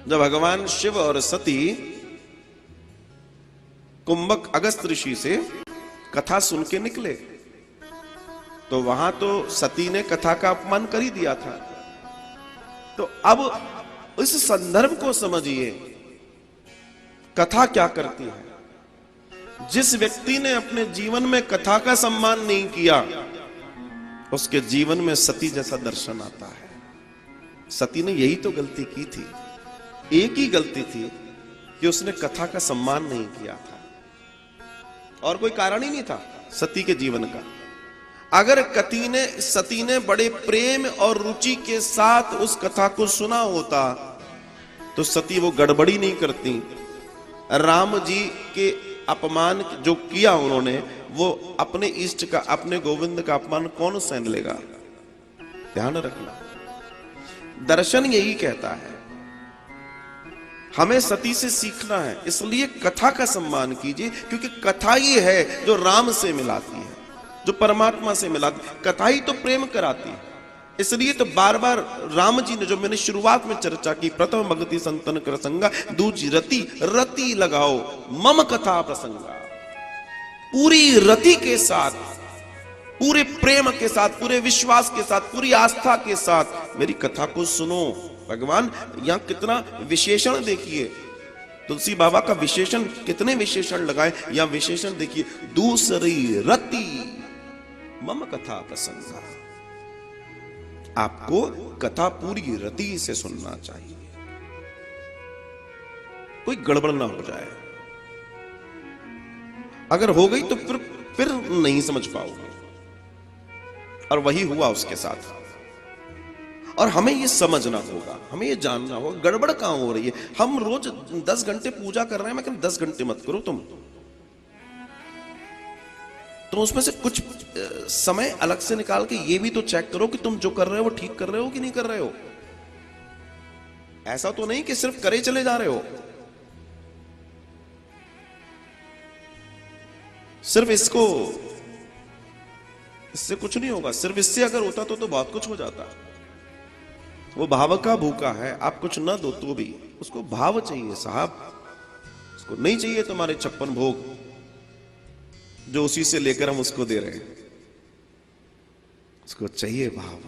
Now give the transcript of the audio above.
जब भगवान शिव और सती कुंभक अगस्त ऋषि से कथा सुन के निकले, तो वहां तो सती ने कथा का अपमान कर ही दिया था। तो अब इस संदर्भ को समझिए, कथा क्या करती है। जिस व्यक्ति ने अपने जीवन में कथा का सम्मान नहीं किया, उसके जीवन में सती जैसा दर्शन आता है। सती ने यही तो गलती की थी, एक ही गलती थी कि उसने कथा का सम्मान नहीं किया था, और कोई कारण ही नहीं था सती के जीवन का। अगर सती ने बड़े प्रेम और रुचि के साथ उस कथा को सुना होता तो सती वो गड़बड़ी नहीं करती। राम जी के अपमान जो किया उन्होंने, वो अपने इष्ट का, अपने गोविंद का अपमान कौन सहन लेगा। ध्यान रखना, दर्शन यही कहता है, हमें सती से सीखना है। इसलिए कथा का सम्मान कीजिए, क्योंकि कथा ही है जो राम से मिलाती है, जो परमात्मा से मिलाती है। कथा ही तो प्रेम कराती है। इसलिए तो बार बार राम जी ने, जो मैंने शुरुआत में चर्चा की, प्रथम भक्ति संतन कर संगा, दूजी रति रति लगाओ मम कथा प्रसंगा। पूरी रति के साथ, पूरे प्रेम के साथ, पूरे विश्वास के साथ, पूरी आस्था के साथ मेरी कथा को सुनो। भगवान यहां कितना विशेषण देखिए, तुलसी बाबा का विशेषण, कितने विशेषण लगाए। या विशेषण देखिए, दूसरी रति मम कथा प्रसंगा। आपको कथा पूरी रति से सुनना चाहिए, कोई गड़बड़ ना हो जाए। अगर हो गई तो फिर नहीं समझ पाओगे, और वही हुआ उसके साथ। और हमें ये समझना होगा, हमें ये जानना होगा गड़बड़ कहां हो रही है। हम रोज 10 घंटे पूजा कर रहे हैं, मैं कहता 10 घंटे मत करो तुम, तो उसमें से कुछ समय अलग से निकाल के ये भी तो चेक करो कि तुम जो कर रहे हो वो ठीक कर रहे हो कि नहीं कर रहे हो। ऐसा तो नहीं कि सिर्फ करे चले जा रहे हो। सिर्फ इससे कुछ नहीं होगा। सिर्फ इससे अगर होता तो बहुत कुछ हो जाता। वो भाव का भूखा है, आप कुछ ना दो तो भी उसको भाव चाहिए साहब। उसको नहीं चाहिए तुम्हारे 56 भोग जो उसी से लेकर हम उसको दे रहे हैं, उसको चाहिए भाव।